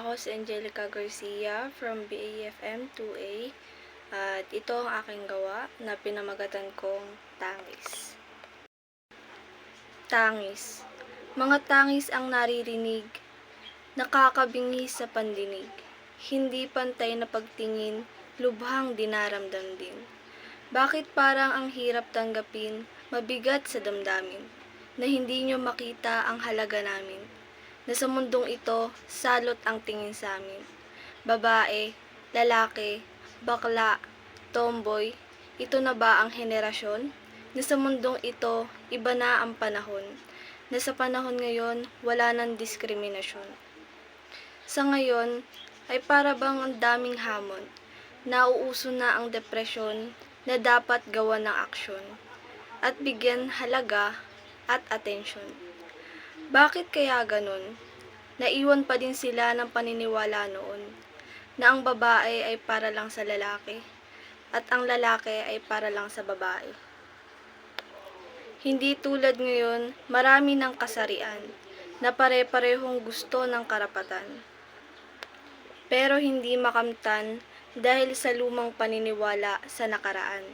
Ako si Angelica Garcia from BAFM 2A at ito ang aking gawa na pinamagatan kong tangis. Tangis. Mga tangis ang naririnig, nakakabingi sa pandinig, hindi pantay na pagtingin, lubhang dinaramdam din. Bakit parang ang hirap tanggapin, mabigat sa damdamin, na hindi nyo makita ang halaga namin? Na sa mundong ito, salot ang tingin sa amin. Babae, lalaki, bakla, tomboy, ito na ba ang henerasyon? Na sa mundong ito, iba na ang panahon. Na sa panahon ngayon, wala nang diskriminasyon. Sa ngayon, ay para bang ang daming hamon. Nauuso na ang depresyon na dapat gawan ng aksyon. At bigyan halaga at atensyon. Bakit kaya ganun? Naiwan pa din sila ng paniniwala noon na ang babae ay para lang sa lalaki at ang lalaki ay para lang sa babae. Hindi tulad ngayon, marami ng kasarian na pare-parehong gusto ng karapatan. Pero hindi makamtan dahil sa lumang paniniwala sa nakaraan.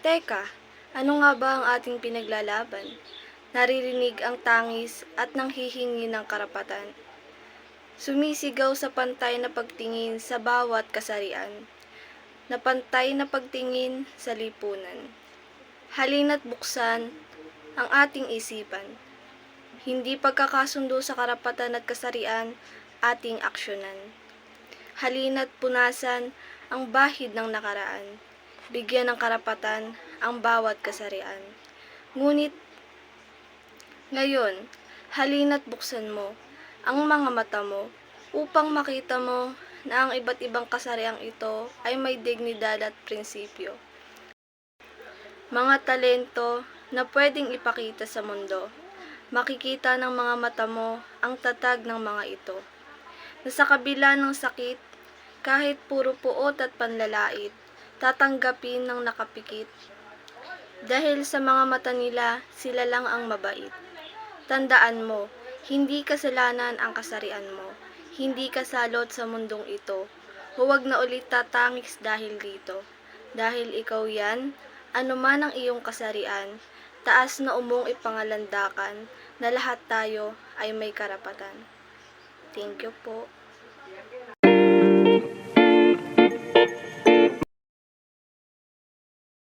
Teka, ano nga ba ang ating pinaglalaban? Naririnig ang tangis at nanghihingi ng karapatan. Sumisigaw sa pantay na pagtingin sa bawat kasarian, na pantay na pagtingin sa lipunan. Halina't buksan ang ating isipan. Hindi pagkakasundo sa karapatan at kasarian ating aksyonan. Halina't punasan ang bahid ng nakaraan. Bigyan ng karapatan ang bawat kasarian. Ngunit ngayon, halina't buksan mo ang mga mata mo upang makita mo na ang iba't ibang kasariang ito ay may dignidad at prinsipyo. Mga talento na pwedeng ipakita sa mundo. Makikita ng mga mata mo ang tatag ng mga ito. Na sa kabila ng sakit, kahit puro puot at panlalait, tatanggapin ng nakapikit. Dahil sa mga mata nila, sila lang ang mabait. Tandaan mo, hindi kasalanan ang kasarian mo. Hindi kasalot sa mundong ito. Huwag na ulit tatangis dahil dito. Dahil ikaw yan, anuman ang iyong kasarian, taas na umong ipangalandakan na lahat tayo ay may karapatan. Thank you po.